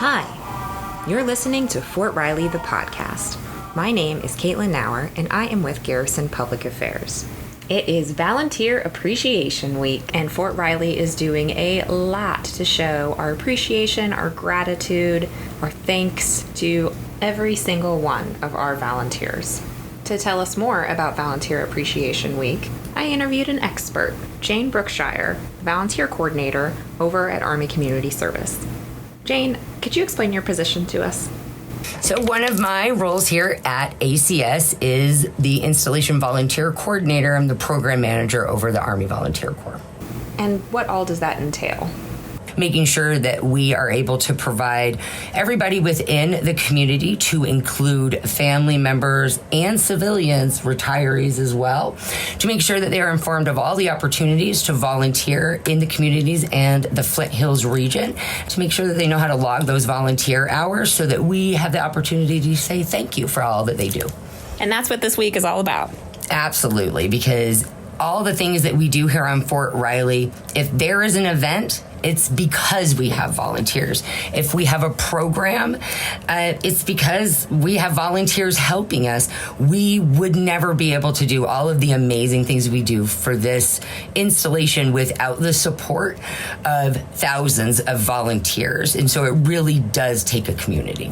Hi, you're listening to Fort Riley, the podcast. My name is Caitlin Nauer, and I am with Garrison Public Affairs. It is Volunteer Appreciation Week, and Fort Riley is doing a lot to show our appreciation, our gratitude, our thanks to every single one of our volunteers. To tell us more about Volunteer Appreciation Week, I interviewed an expert, Jane Brookshire, volunteer coordinator over at Army Community Service. Jane, could you explain your position to us? So one of my roles here at ACS is the Installation Volunteer Coordinator. I'm the program manager over the Army Volunteer Corps. And what all does that entail? Making sure that we are able to provide everybody within the community, to include family members and civilians, retirees as well, to make sure that they are informed of all the opportunities to volunteer in the communities and the Flint Hills region, to make sure that they know how to log those volunteer hours so that we have the opportunity to say thank you for all that they do. And that's what this week is all about. Absolutely, because all the things that we do here on Fort Riley, if there is an event, it's because we have volunteers. If we have a program, it's because we have volunteers helping us. We would never be able to do all of the amazing things we do for this installation without the support of thousands of volunteers. And so it really does take a community.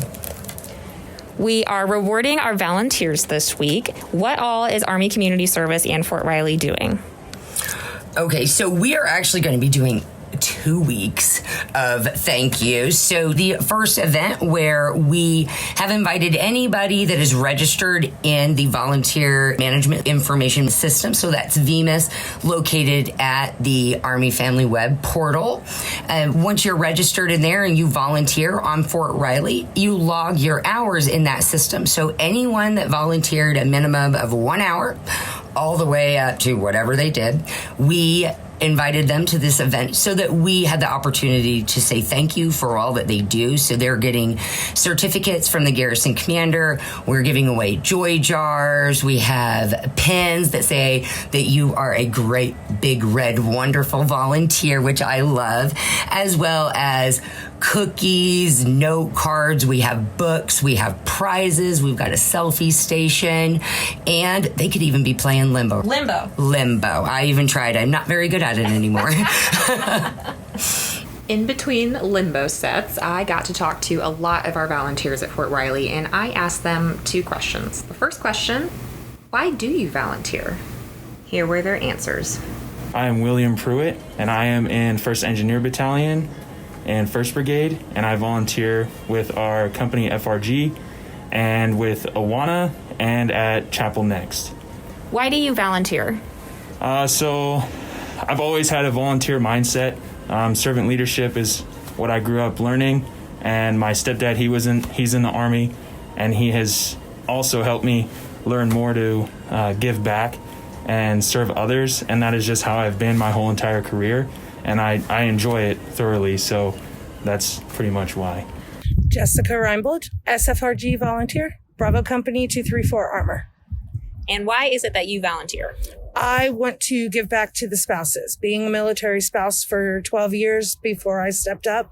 We are rewarding our volunteers this week. What all is Army Community Service and Fort Riley doing? Okay, so we are actually going to be doing 2 weeks of thank yous. So the first event, where we have invited anybody that is registered in the Volunteer Management Information System, so that's VMIS, located at the Army Family Web portal. Once you're registered in there and you volunteer on Fort Riley, you log your hours in that system. So anyone that volunteered a minimum of 1 hour, all the way up to whatever they did, we invited them to this event so that we had the opportunity to say thank you for all that they do. So they're getting certificates from the garrison commander. We're giving away joy jars. We have pins that say that you are a great, big, red, wonderful volunteer, which I love, as well as cookies, note cards. We have books. We have prizes. We've got a selfie station, and they could even be playing limbo. Limbo. I even tried. I'm not very good at it anymore. In between limbo sets, I got to talk to a lot of our volunteers at Fort Riley, and I asked them 2 questions. The first question, why do you volunteer? Here were their answers. I am William Pruitt, and I am in 1st Engineer Battalion and 1st Brigade, and I volunteer with our company FRG and with Awana and at Chapel Next. Why do you volunteer? So I've always had a volunteer mindset. Servant leadership is what I grew up learning, and my stepdad, he's in the Army, and he has also helped me learn more to give back and serve others, and that is just how I've been my whole entire career. And I enjoy it thoroughly, so that's pretty much why. Jessica Reinbold, SFRG volunteer, Bravo Company 234 Armor. And why is it that you volunteer? I want to give back to the spouses. Being a military spouse for 12 years before I stepped up,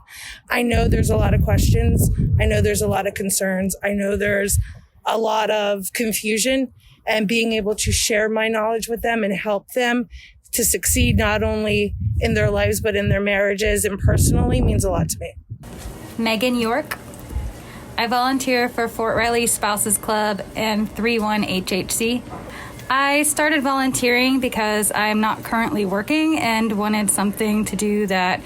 I know there's a lot of questions. I know there's a lot of concerns. I know there's a lot of confusion, and being able to share my knowledge with them and help them to succeed not only in their lives but in their marriages and personally means a lot to me. Megan York. I volunteer for Fort Riley Spouses Club and 31 HHC. I started volunteering because I'm not currently working and wanted something to do that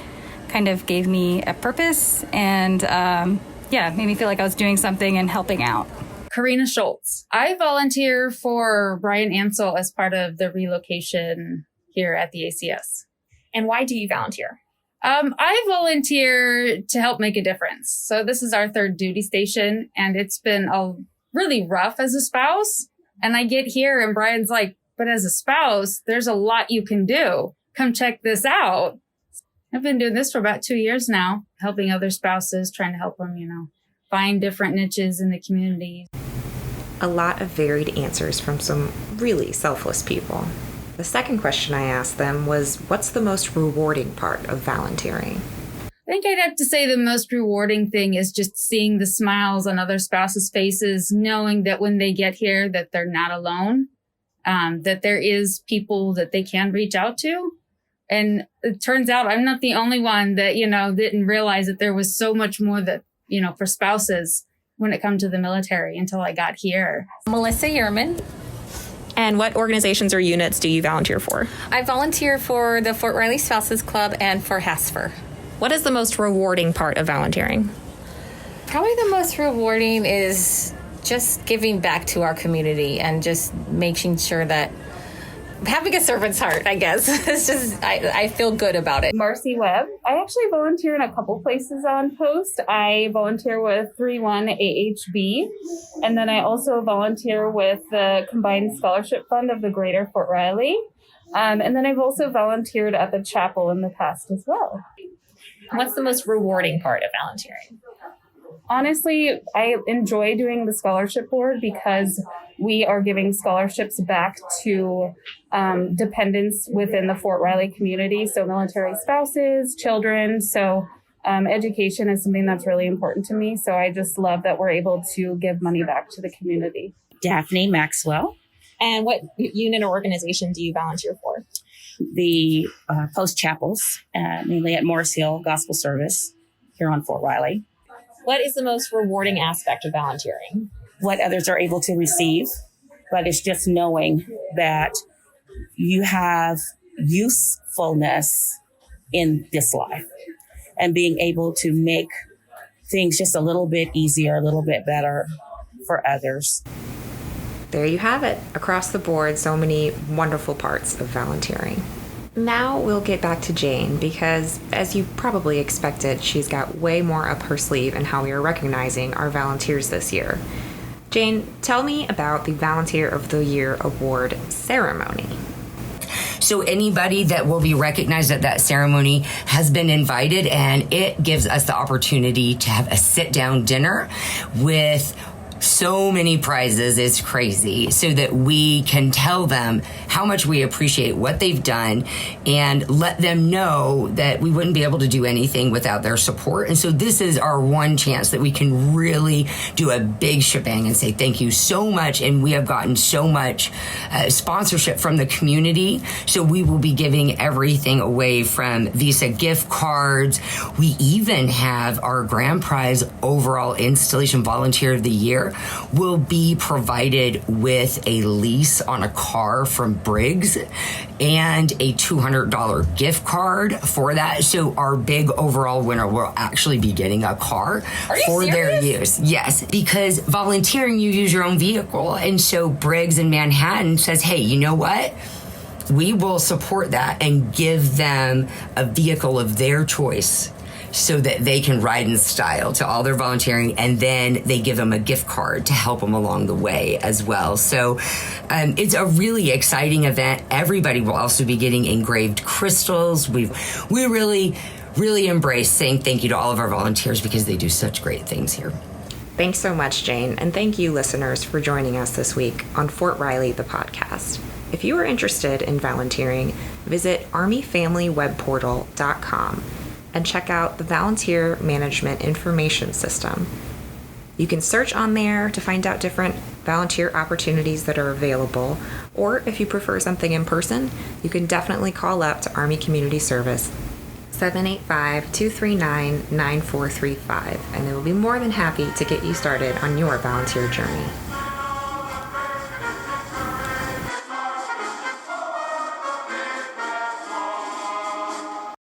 kind of gave me a purpose and made me feel like I was doing something and helping out. Karina Schultz. I volunteer for Brian Ansel as part of the relocation here at the ACS. And why do you volunteer? I volunteer to help make a difference. So this is our 3rd duty station, and it's been really rough as a spouse. And I get here and Brian's like, but as a spouse, there's a lot you can do. Come check this out. I've been doing this for about 2 years now, helping other spouses, trying to help them, find different niches in the community. A lot of varied answers from some really selfless people. The second question I asked them was, what's the most rewarding part of volunteering? I think I'd have to say the most rewarding thing is just seeing the smiles on other spouses' faces, knowing that when they get here that they're not alone, that there is people that they can reach out to. And it turns out I'm not the only one that, didn't realize that there was so much more that, for spouses when it comes to the military until I got here. Melissa Yerman. And what organizations or units do you volunteer for? I volunteer for the Fort Riley Spouses Club and for HASFER. What is the most rewarding part of volunteering? Probably the most rewarding is just giving back to our community and just making sure that having a servant's heart, I guess. It's just, I feel good about it. Marcy Webb. I actually volunteer in a couple places on post. I volunteer with 31 AHB, and then I also volunteer with the Combined Scholarship Fund of the Greater Fort Riley. And then I've also volunteered at the chapel in the past as well. What's the most rewarding part of volunteering? Honestly, I enjoy doing the scholarship board because we are giving scholarships back to dependents within the Fort Riley community, so military spouses, children. So education is something that's really important to me. So I just love that we're able to give money back to the community. Daphne Maxwell. And what unit or organization do you volunteer for? The post chapels, mainly at Morris Hill Gospel Service here on Fort Riley. What is the most rewarding aspect of volunteering? What others are able to receive, but it's just knowing that you have usefulness in this life and being able to make things just a little bit easier, a little bit better for others. There you have it. Across the board, so many wonderful parts of volunteering. Now we'll get back to Jane because, as you probably expected, she's got way more up her sleeve in how we are recognizing our volunteers this year. Jane, tell me about the Volunteer of the Year Award ceremony. So anybody that will be recognized at that ceremony has been invited, and it gives us the opportunity to have a sit-down dinner with so many prizes. It's crazy, so that we can tell them how much we appreciate what they've done and let them know that we wouldn't be able to do anything without their support. And so this is our one chance that we can really do a big shebang and say thank you so much. And we have gotten so much sponsorship from the community, so we will be giving everything away from Visa gift cards. We even have our grand prize overall installation volunteer of the year will be provided with a lease on a car from Briggs and a $200 gift card for that. So our big overall winner will actually be getting a car for their use. Yes, because volunteering, you use your own vehicle. And so Briggs in Manhattan says, hey, you know what? We will support that and give them a vehicle of their choice so that they can ride in style to all their volunteering, and then they give them a gift card to help them along the way as well. So it's a really exciting event. Everybody will also be getting engraved crystals. We really embrace saying thank you to all of our volunteers because they do such great things here. Thanks so much, Jane, and thank you, listeners, for joining us this week on Fort Riley, the podcast. If you are interested in volunteering, visit ArmyFamilyWebPortal.com and check out the Volunteer Management Information System. You can search on there to find out different volunteer opportunities that are available, or if you prefer something in person, you can definitely call up to Army Community Service 785-239-9435, and they will be more than happy to get you started on your volunteer journey.